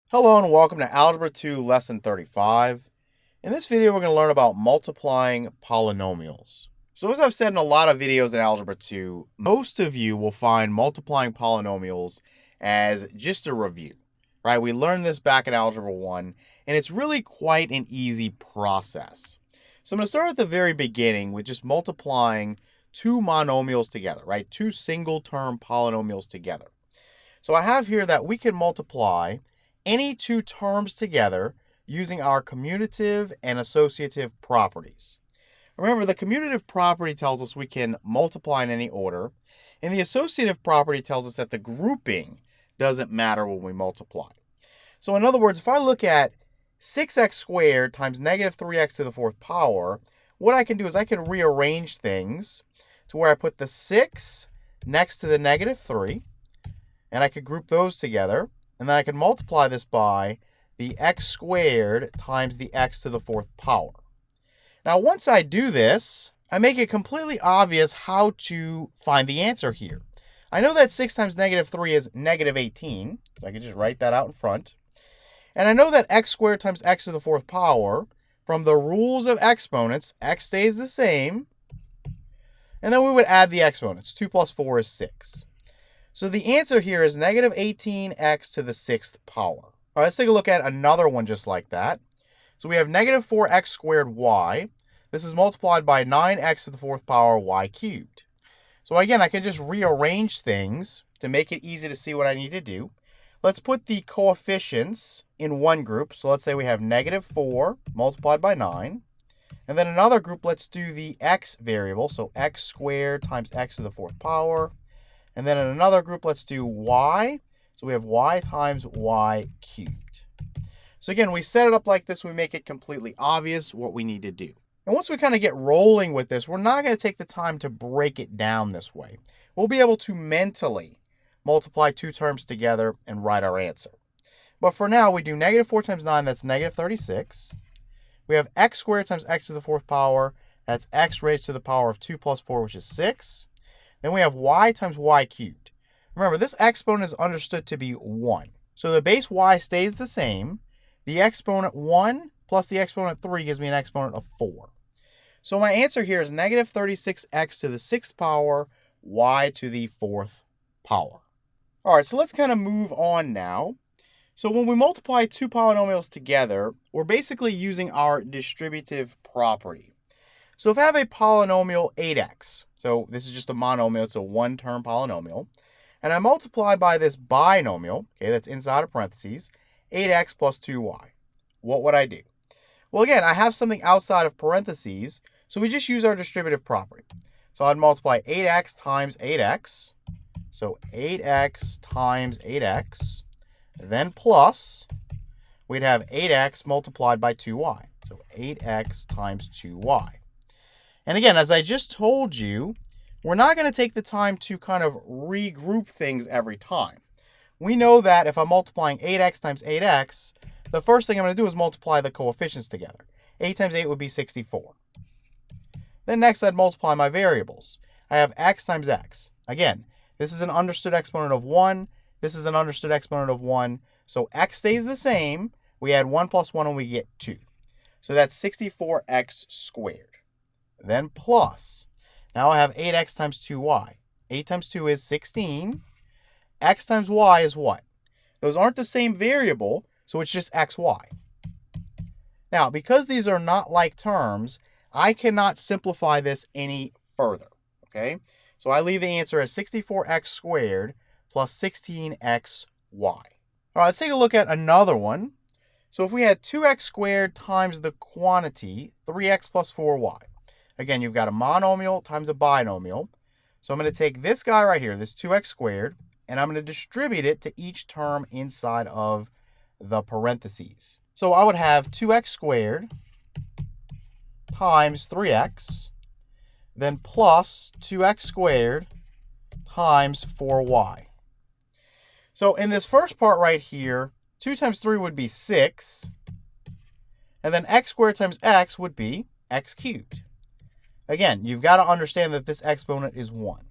Hello and welcome to Algebra 2 Lesson 35. In this video, we're going to learn about multiplying polynomials. So as I've said in a lot of videos in Algebra 2, most of you will find multiplying polynomials as just a review, right? We learned this back in Algebra 1, and it's really quite an easy process. So I'm going to start at the very beginning with just multiplying two monomials together, right? Two single-term polynomials together. So I have here that we can multiply any two terms together using our commutative and associative properties. Remember, the commutative property tells us we can multiply in any order, and the associative property tells us that the grouping doesn't matter when we multiply. So in other words, if I look at 6x squared times negative 3x to the fourth power, what I can do is I can rearrange things to where I put the 6 next to the negative 3, and I could group those together. And then I can multiply this by the x squared times the x to the fourth power. Now, once I do this, I make it completely obvious how to find the answer here. I know that 6 times negative 3 is negative 18, so I can just write that out in front. And I know that x squared times x to the fourth power, from the rules of exponents, x stays the same. And then we would add the exponents. 2 plus 4 is 6. So the answer here is negative 18x to the sixth power. All right, let's take a look at another one just like that. So we have negative 4x squared y. This is multiplied by 9x to the fourth power y cubed. So again, I can just rearrange things to make it easy to see what I need to do. Let's put the coefficients in one group. So let's say we have negative 4 multiplied by 9. And then another group, let's do the x variable. So x squared times x to the fourth power. And then in another group, let's do y. So we have y times y cubed. So again, we set it up like this. We make it completely obvious what we need to do. And once we kind of get rolling with this, we're not going to take the time to break it down this way. We'll be able to mentally multiply two terms together and write our answer. But for now, we do negative 4 times 9, that's negative 36. We have x squared times x to the fourth power. That's x raised to the power of 2 plus 4, which is 6. Then we have y times y cubed. Remember, this exponent is understood to be 1. So the base y stays the same. The exponent 1 plus the exponent 3 gives me an exponent of 4. So my answer here is negative 36x to the sixth power, y to the fourth power. All right, so let's kind of move on now. So when we multiply two polynomials together, we're basically using our distributive property. So if I have a polynomial 8x, so this is just a monomial, it's a one-term polynomial, and I multiply by this binomial, okay, that's inside of parentheses, 8x plus 2y, what would I do? Well, again, I have something outside of parentheses, so we just use our distributive property. So I'd multiply 8x times 8x, so 8x times 8x, then plus, we'd have 8x multiplied by 2y, so 8x times 2y. And again, as I just told you, we're not going to take the time to kind of regroup things every time. We know that if I'm multiplying 8x times 8x, the first thing I'm going to do is multiply the coefficients together. 8 times 8 would be 64. Then next, I'd multiply my variables. I have x times x. Again, this is an understood exponent of 1. This is an understood exponent of 1. So x stays the same. We add 1 plus 1 and we get 2. So that's 64x squared. Then plus, now I have 8x times 2y. 8 times 2 is 16. X times y is what? Those aren't the same variable, so it's just xy. Now, because these are not like terms, I cannot simplify this any further, okay? So I leave the answer as 64x squared plus 16xy. All right, let's take a look at another one. So if we had 2x squared times the quantity, 3x plus 4y. Again, you've got a monomial times a binomial. So I'm going to take this guy right here, this 2x squared, and I'm going to distribute it to each term inside of the parentheses. So I would have 2x squared times 3x, then plus 2x squared times 4y. So in this first part right here, 2 times 3 would be 6, and then x squared times x would be x cubed. Again, you've got to understand that this exponent is 1.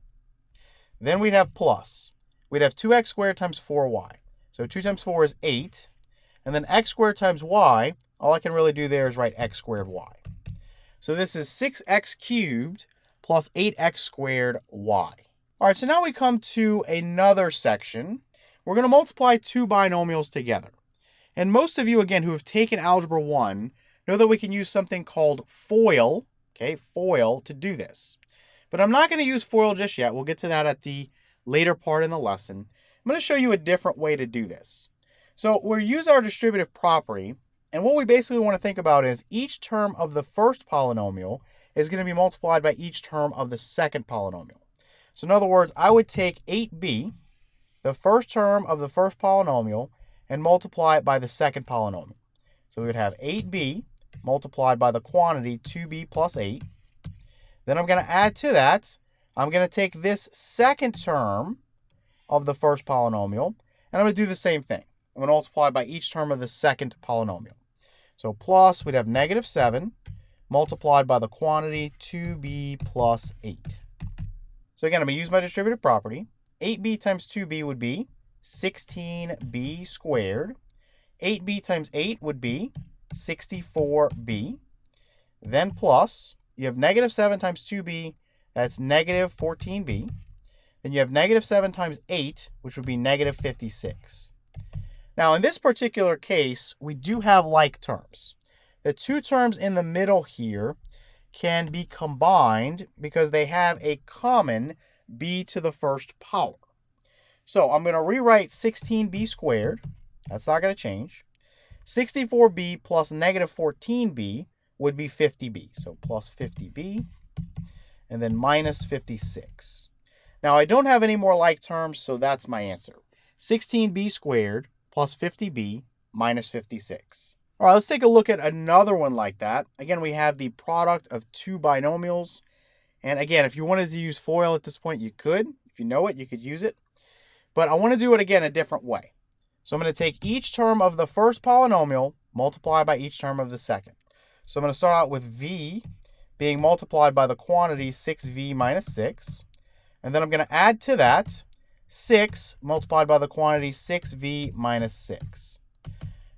Then we'd have plus. We'd have 2x squared times 4y. So 2 times 4 is 8. And then x squared times y, all I can really do there is write x squared y. So this is 6x cubed plus 8x squared y. All right, so now we come to another section. We're going to multiply two binomials together. And most of you, again, who have taken Algebra 1, know that we can use something called FOIL, FOIL, to do this. But I'm not going to use FOIL just yet. We'll get to that at the later part in the lesson. I'm going to show you a different way to do this. So we'll use our distributive property, and what we basically want to think about is each term of the first polynomial is going to be multiplied by each term of the second polynomial. So in other words, I would take 8b, the first term of the first polynomial, and multiply it by the second polynomial. So we would have 8b multiplied by the quantity 2b plus 8. Then I'm going to add to that, I'm going to take this second term of the first polynomial, and I'm going to do the same thing. I'm going to multiply by each term of the second polynomial. So plus, we'd have negative 7 multiplied by the quantity 2b plus 8. So again, I'm going to use my distributive property. 8b times 2b would be 16b squared. 8b times 8 would be 64b. Then plus, you have negative 7 times 2b, that's negative 14b. Then you have negative 7 times 8, which would be negative 56. Now, in this particular case, we do have like terms. The two terms in the middle here can be combined because they have a common b to the first power. So I'm going to rewrite 16b squared. That's not going to change. 64b plus negative 14b would be 50b. So plus 50b, and then minus 56. Now, I don't have any more like terms, so that's my answer. 16b squared plus 50b minus 56. All right, let's take a look at another one like that. Again, we have the product of two binomials. And again, if you wanted to use FOIL at this point, you could. If you know it, you could use it. But I want to do it again a different way. So I'm going to take each term of the first polynomial, multiply by each term of the second. So I'm going to start out with v being multiplied by the quantity 6v minus 6. And then I'm going to add to that 6 multiplied by the quantity 6v minus 6.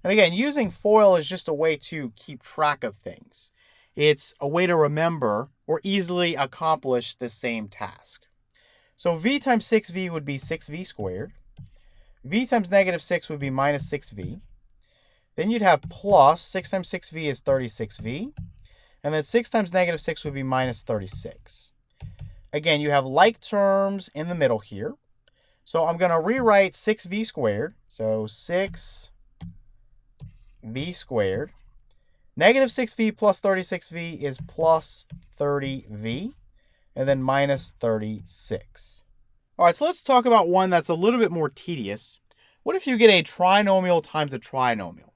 And again, using FOIL is just a way to keep track of things. It's a way to remember or easily accomplish the same task. So v times 6v would be 6v squared. V times negative 6 would be minus 6v. Then you'd have plus 6 times 6v is 36v. And then 6 times negative 6 would be minus 36. Again, you have like terms in the middle here. So I'm going to rewrite 6v squared. So 6v squared. Negative 6v plus 36v is plus 30v. And then minus 36. All right, so let's talk about one that's a little bit more tedious. What if you get a trinomial times a trinomial?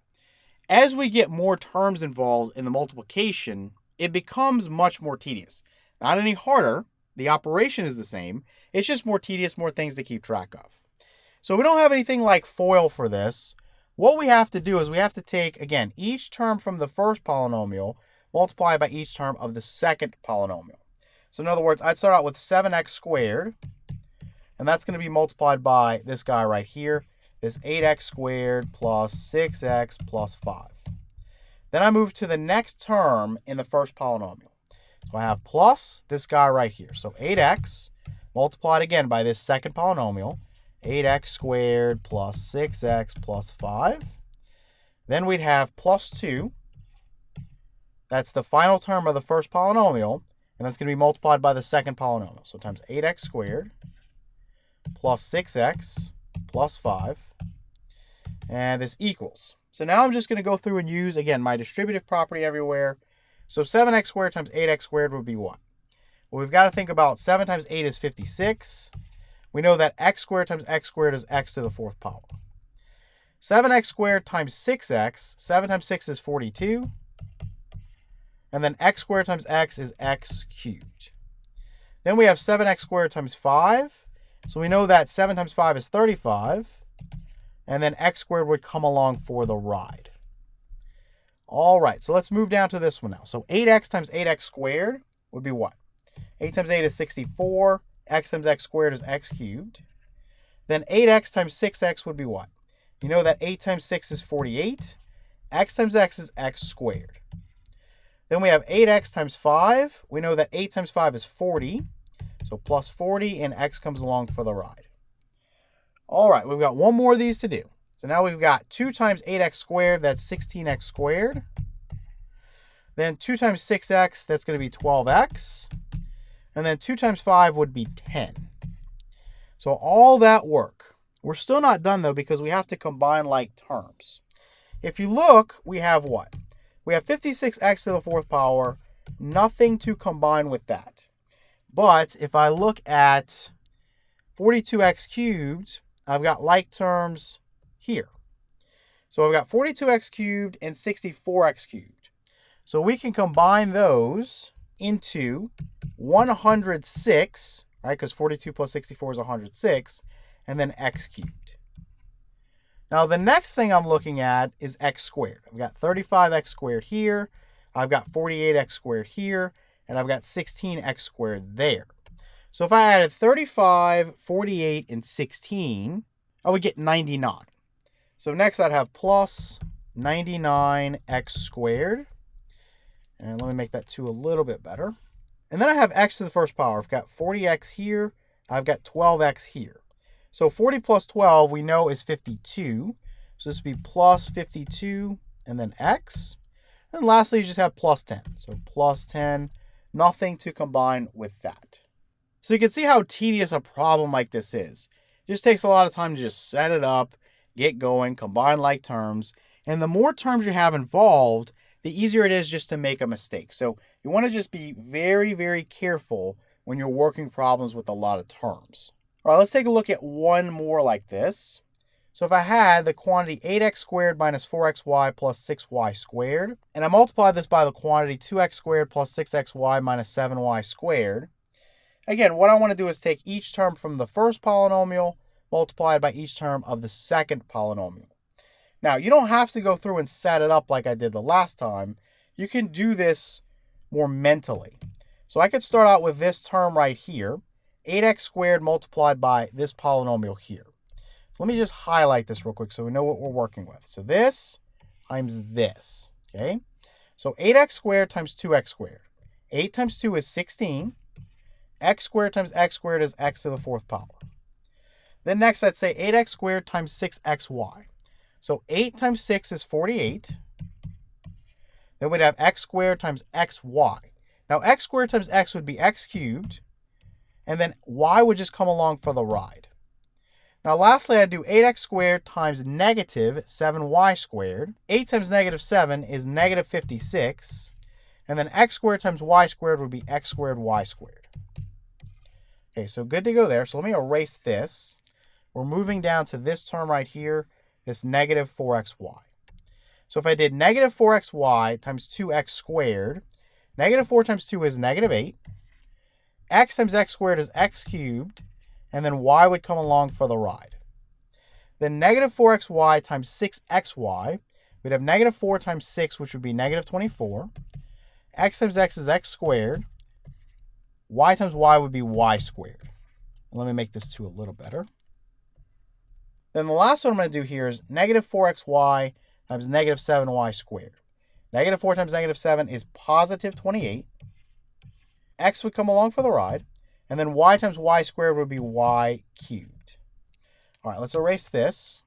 As we get more terms involved in the multiplication, it becomes much more tedious. Not any harder. The operation is the same. It's just more tedious, more things to keep track of. So we don't have anything like FOIL for this. What we have to do is we have to take, again, each term from the first polynomial, multiply by each term of the second polynomial. So in other words, I'd start out with 7x squared, and that's going to be multiplied by this guy right here, this 8x squared plus 6x plus 5. Then I move to the next term in the first polynomial. So I have plus this guy right here. So 8x multiplied again by this second polynomial, 8x squared plus 6x plus 5. Then we'd have plus 2. That's the final term of the first polynomial, and that's going to be multiplied by the second polynomial. So times 8x squared plus 6x plus 5. And this equals. So now I'm just going to go through and use, again, my distributive property everywhere. So 7x squared times 8x squared would be what? Well, we've got to think about 7 times 8 is 56. We know that x squared times x squared is x to the fourth power. 7x squared times 6x, 7 times 6 is 42. And then x squared times x is x cubed. Then we have 7x squared times 5. So we know that 7 times 5 is 35. And then x squared would come along for the ride. All right, so let's move down to this one now. So 8x times 8x squared would be what? 8 times 8 is 64. X times x squared is x cubed. Then 8x times 6x would be what? You know that 8 times 6 is 48. X times x is x squared. Then we have 8x times 5. We know that 8 times 5 is 40. So plus 40, and x comes along for the ride. All right, we've got one more of these to do. So now we've got 2 times 8x squared, that's 16x squared. Then 2 times 6x, that's going to be 12x. And then 2 times 5 would be 10. So all that work. We're still not done, though, because we have to combine like terms. If you look, we have what? We have 56x to the 4th power, nothing to combine with that. But if I look at 42x cubed, I've got like terms here. So I've got 42x cubed and 64x cubed. So we can combine those into 106, right? Because 42 plus 64 is 106, and then x cubed. Now the next thing I'm looking at is x squared. I've got 35x squared here, I've got 48x squared here, and I've got 16x squared there. So if I added 35, 48, and 16, I would get 99. So next I'd have plus 99x squared. And let me make that 2 a little bit better. And then I have x to the 1st power. I've got 40x here, I've got 12x here. So 40 plus 12 we know is 52. So this would be plus 52 and then x. And lastly, you just have plus 10. So plus 10, nothing to combine with that. So you can see how tedious a problem like this is. It just takes a lot of time to just set it up, get going, combine like terms. And the more terms you have involved, the easier it is just to make a mistake. So you want to just be very, very careful when you're working problems with a lot of terms. All right, let's take a look at one more like this. So if I had the quantity 8x squared minus 4xy plus 6y squared, and I multiply this by the quantity 2x squared plus 6xy minus 7y squared, again, what I want to do is take each term from the first polynomial multiplied by each term of the second polynomial. Now, you don't have to go through and set it up like I did the last time. You can do this more mentally. So I could start out with this term right here, 8x squared multiplied by this polynomial here. Let me just highlight this real quick so we know what we're working with. So this times this, okay? So 8x squared times 2x squared. 8 times 2 is 16. X squared times x squared is x to the 4th power. Then next, let's say 8x squared times 6xy. So 8 times 6 is 48. Then we'd have x squared times xy. Now x squared times x would be x cubed. And then y would just come along for the ride. Now lastly, I'd do 8x squared times negative 7y squared. 8 times negative 7 is negative 56. And then x squared times y squared would be x squared y squared. Okay, so good to go there. So let me erase this. We're moving down to this term right here, this negative 4xy. So if I did negative 4xy times 2x squared, negative 4 times 2 is negative 8. X times x squared is x cubed, and then y would come along for the ride. Then negative 4xy times 6xy, we'd have negative 4 times 6, which would be negative 24. X times x is x squared. Y times y would be y squared. And let me make this 2 a little better. Then the last one I'm going to do here is negative 4xy times negative 7y squared. Negative 4 times negative 7 is positive 28. X would come along for the ride. And then y times y squared would be y cubed. All right, let's erase this.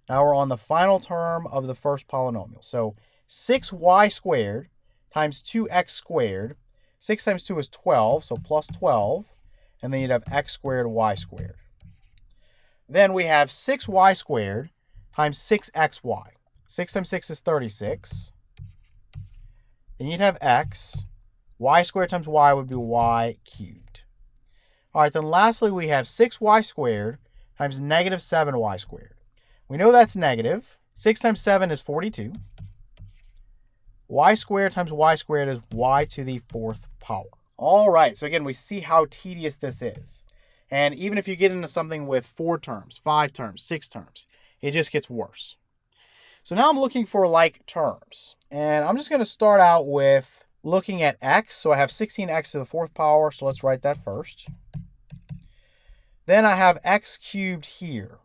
Now we're on the final term of the first polynomial. So 6y squared times 2x squared. 6 times 2 is 12, so plus 12. And then you'd have x squared y squared. Then we have 6y squared times 6xy. 6 times 6 is 36. Then you'd have x. Y squared times y would be y cubed. All right, then lastly, we have 6y squared times negative 7y squared. We know that's negative. 6 times 7 is 42. Y squared times y squared is y to the 4th power. All right, so again, we see how tedious this is. And even if you get into something with 4 terms, 5 terms, 6 terms, it just gets worse. So now I'm looking for like terms. And I'm just going to start out with looking at x. So I have 16x to the 4th power, so let's write that first. Then I have x cubed here.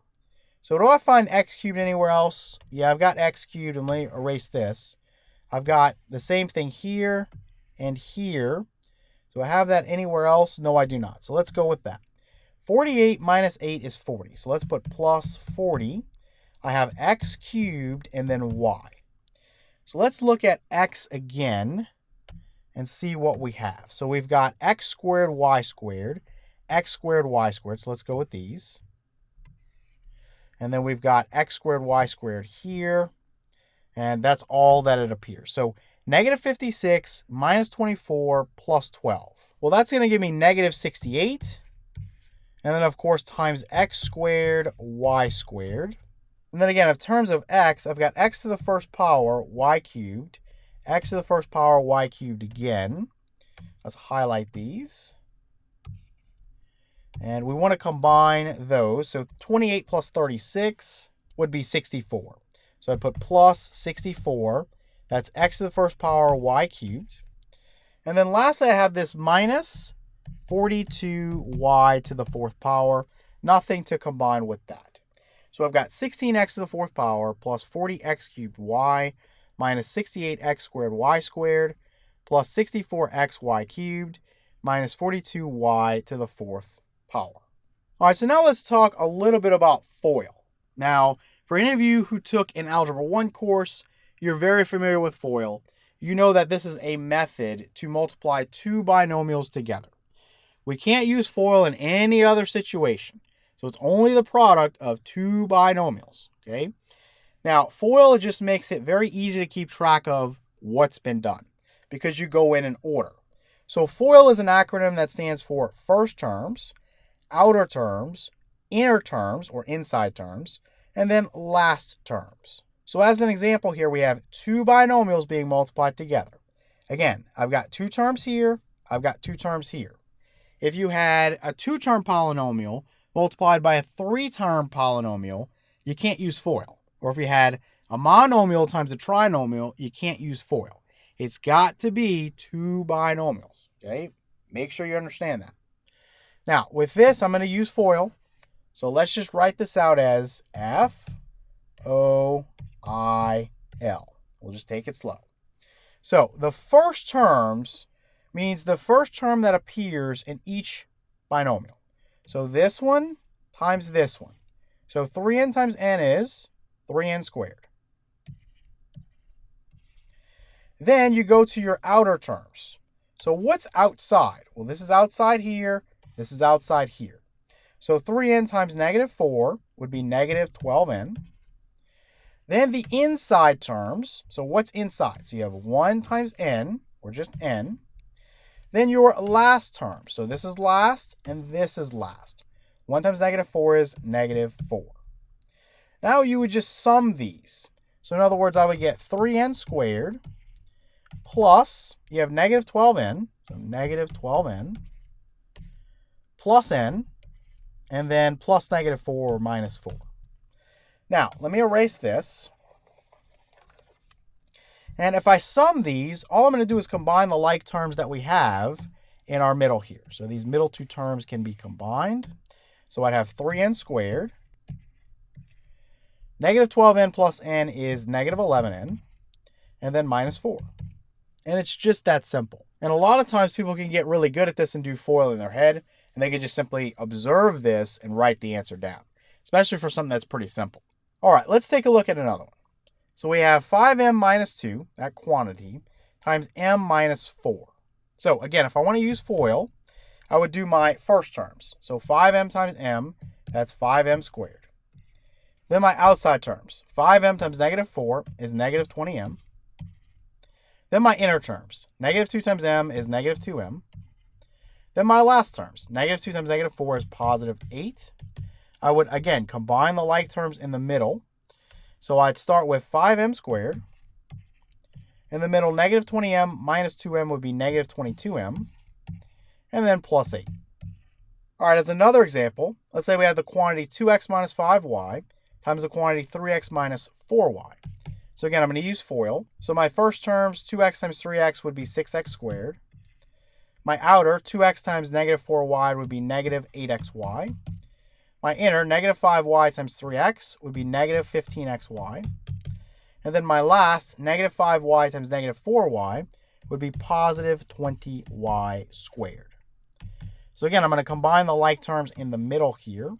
So do I find x cubed anywhere else? Yeah, I've got x cubed, and let me erase this. I've got the same thing here and here. Do I have that anywhere else? No, I do not. So let's go with that. 48 minus 8 is 40. So let's put plus 40. I have x cubed and then y. So let's look at x again and see what we have. So we've got x squared, y squared, x squared, y squared. So let's go with these. And then we've got x squared, y squared here. And that's all that it appears. So negative 56 minus 24 plus 12. Well, that's going to give me negative 68. And then, of course, times x squared, y squared. And then again, in terms of x, I've got x to the first power, y cubed, x to the first power, y cubed again. Let's highlight these. And we want to combine those. So 28 plus 36 would be 64. So I'd put plus 64. That's x to the first power, y cubed. And then lastly, I have this minus 42y to the fourth power. Nothing to combine with that. So I've got 16x to the fourth power plus 40x cubed y minus 68x squared y squared plus 64xy cubed minus 42y to the fourth power. All right, so now let's talk a little bit about FOIL. Now, for any of you who took an Algebra 1 course, you're very familiar with FOIL. You know that this is a method to multiply two binomials together. We can't use FOIL in any other situation. So it's only the product of two binomials, okay? Now, FOIL just makes it very easy to keep track of what's been done because you go in order. So FOIL is an acronym that stands for first terms, outer terms, inner terms or inside terms, and then last terms. So as an example here, we have two binomials being multiplied together. Again, I've got two terms here, I've got two terms here. If you had a two-term polynomial multiplied by a three-term polynomial, you can't use FOIL. Or if you had a monomial times a trinomial, you can't use FOIL. It's got to be two binomials, okay? Make sure you understand that. Now, with this, I'm going to use FOIL. So let's just write this out as FOIL. We'll just take it slow. So the first terms means the first term that appears in each binomial. So this one times this one. So 3n times n is 3n squared. Then you go to your outer terms. So what's outside? Well, this is outside here. This is outside here. So 3n times negative 4 would be negative 12n. Then the inside terms. So what's inside? So you have 1 times n, or just n. Then your last term. So this is last, and this is last. 1 times negative 4 is negative 4. Now you would just sum these. So in other words, I would get 3n squared plus, you have negative 12n, so negative 12n, plus n, and then plus negative 4 or minus 4. Now, let me erase this. And if I sum these, all I'm going to do is combine the like terms that we have in our middle here. So these middle two terms can be combined. So I'd have 3n squared. Negative 12n plus n is negative 11n. And then minus 4. And it's just that simple. And a lot of times people can get really good at this and do FOIL in their head. And they can just simply observe this and write the answer down. Especially for something that's pretty simple. All right, let's take a look at another one. So we have 5m minus 2, that quantity, times m minus 4. So again, if I want to use FOIL, I would do my first terms. So 5m times m, that's 5m squared. Then my outside terms. 5m times negative 4 is negative 20m. Then my inner terms. Negative 2 times m is negative 2m. Then my last terms. Negative 2 times negative 4 is positive 8. I would, again, combine the like terms in the middle. So I'd start with 5m squared. In the middle, negative 20m minus 2m would be negative 22m. And then plus 8. All right, as another example, let's say we have the quantity 2x minus 5y times the quantity 3x minus 4y. So again, I'm going to use FOIL. So my first terms, 2x times 3x would be 6x squared. My outer, 2x times negative 4y would be negative 8xy. My inner, negative 5y times 3x, would be negative 15xy. And then my last, negative 5y times negative 4y, would be positive 20y squared. So again, I'm going to combine the like terms in the middle here.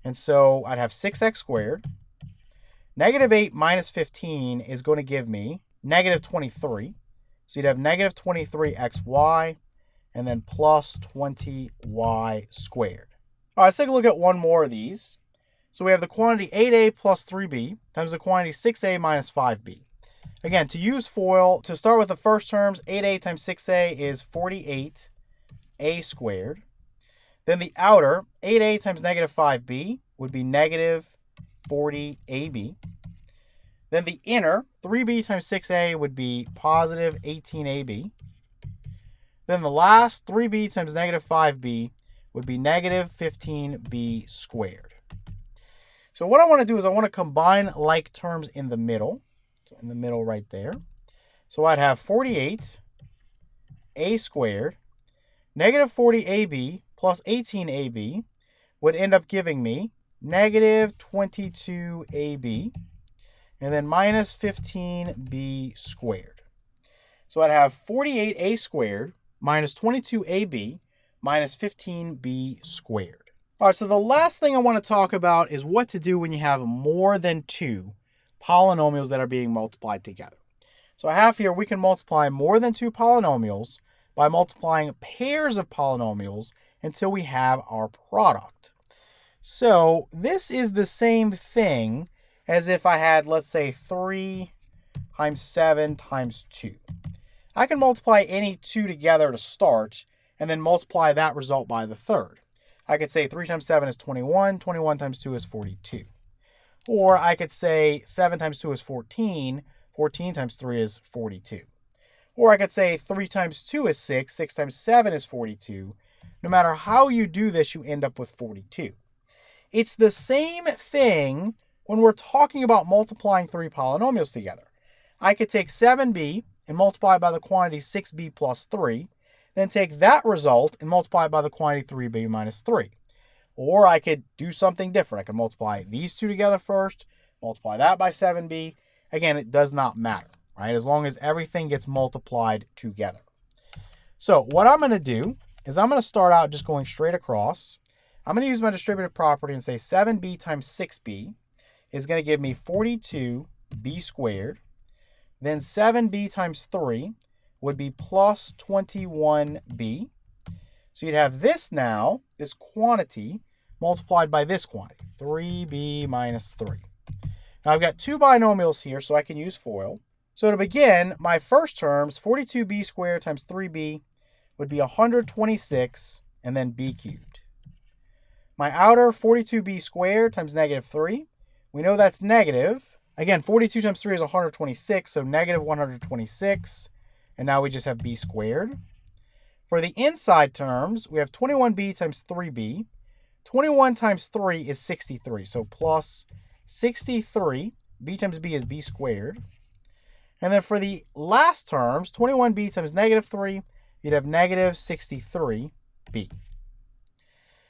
And so I'd have 6x squared. Negative 8 minus 15 is going to give me negative 23. So you'd have negative 23xy and then plus 20y squared. All right, let's take a look at one more of these. So we have the quantity 8a plus 3b times the quantity 6a minus 5b. Again, to use FOIL, to start with the first terms, 8a times 6a is 48a squared. Then the outer, 8a times negative 5b, would be negative 40ab. Then the inner, 3b times 6a, would be positive 18ab. Then the last, 3b times negative 5b, would be negative 15b squared. So what I want to do is I want to combine like terms in the middle. So in the middle right there. So I'd have 48a squared, negative 40ab plus 18ab would end up giving me negative 22ab, and then minus 15b squared. So I'd have 48a squared minus 22ab minus 15b squared. All right, so the last thing I want to talk about is what to do when you have more than two polynomials that are being multiplied together. So I have here, we can multiply more than two polynomials by multiplying pairs of polynomials until we have our product. So this is the same thing as if I had, let's say, 3 times 7 times 2. I can multiply any two together to start and then multiply that result by the third. I could say 3 times 7 is 21, 21 times 2 is 42. Or I could say 7 times 2 is 14, 14 times 3 is 42. Or I could say 3 times 2 is 6, 6 times 7 is 42. No matter how you do this, you end up with 42. It's the same thing when we're talking about multiplying three polynomials together. I could take 7b and multiply it by the quantity 6b plus 3, then take that result and multiply it by the quantity 3b minus 3. Or I could do something different. I could multiply these two together first, multiply that by 7b. Again, it does not matter, right? As long as everything gets multiplied together. So what I'm going to do is I'm going to start out just going straight across. I'm going to use my distributive property and say 7b times 6b is going to give me 42b squared. Then 7b times 3 would be plus 21b. So you'd have this now, this quantity, multiplied by this quantity, 3b minus 3. Now I've got two binomials here, so I can use FOIL. So to begin, my first terms, 42b squared times 3b, would be 126, and then b cubed. My outer, 42b squared times negative 3. We know that's negative. Again, 42 times 3 is 126, so negative 126. And now we just have b squared. For the inside terms, we have 21b times 3b. 21 times 3 is 63, so plus 63. b times b is b squared. And then for the last terms, 21b times negative 3, you'd have negative 63b.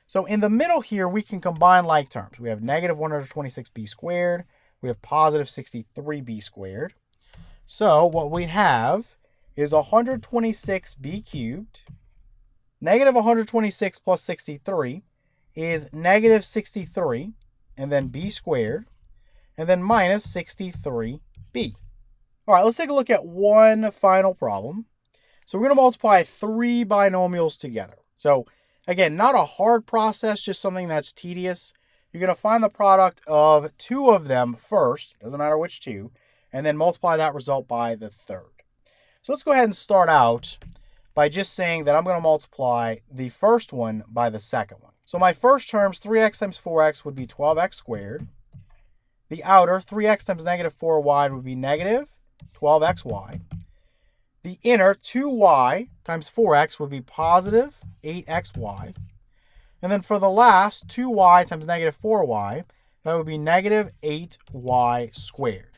So in the middle here, we can combine like terms. We have negative 126b squared. We have positive 63b squared. So what we have is 126b cubed. Negative 126 plus 63 is negative 63, and then b squared, and then minus 63b. All right, let's take a look at one final problem. So we're going to multiply three binomials together. So again, not a hard process, just something that's tedious. You're going to find the product of two of them first, doesn't matter which two, and then multiply that result by the third. So let's go ahead and start out by just saying that I'm going to multiply the first one by the second one. So my first terms, 3x times 4x, would be 12x squared. The outer, 3x times negative 4y, would be negative 12xy. The inner, 2y times 4x, would be positive 8xy. And then for the last, 2y times negative 4y, that would be negative 8y squared.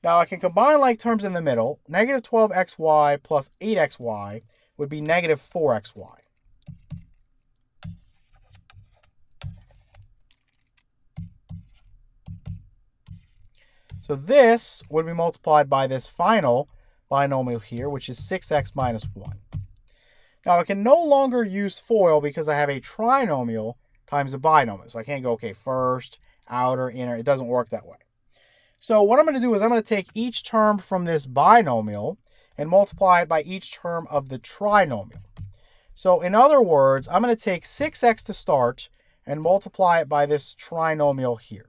Now I can combine like terms in the middle. Negative 12xy plus 8xy would be negative 4xy. So this would be multiplied by this final binomial here, which is 6x minus 1. Now I can no longer use FOIL because I have a trinomial times a binomial. So I can't go, okay, first, outer, inner. It doesn't work that way. So what I'm going to do is I'm going to take each term from this binomial and multiply it by each term of the trinomial. So in other words, I'm going to take 6x to start and multiply it by this trinomial here.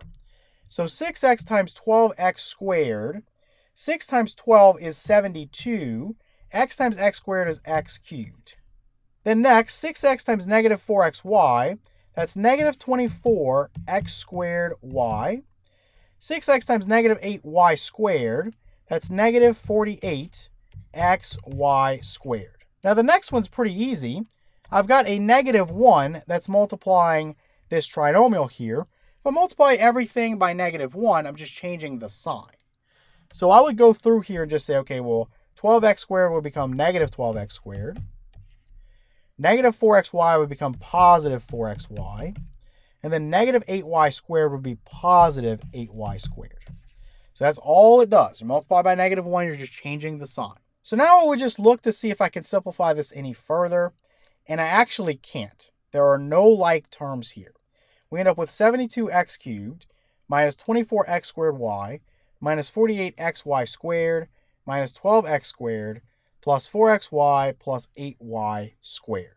So 6x times 12x squared. 6 times 12 is 72. X times x squared is x cubed. Then next, 6x times negative 4xy. That's negative 24x squared y. 6x times negative 8y squared. That's negative 48xy squared. Now the next one's pretty easy. I've got a negative 1 that's multiplying this trinomial here. If I multiply everything by negative 1, I'm just changing the sign. So I would go through here and just say, okay, well, 12x squared would become negative 12x squared. Negative 4xy would become positive 4xy. And then negative 8y squared would be positive 8y squared. So that's all it does. You multiply by negative 1, you're just changing the sign. So now I would just look to see if I can simplify this any further. And I actually can't. There are no like terms here. We end up with 72x cubed minus 24x squared y minus 48xy squared minus 12x squared plus 4xy plus 8y squared.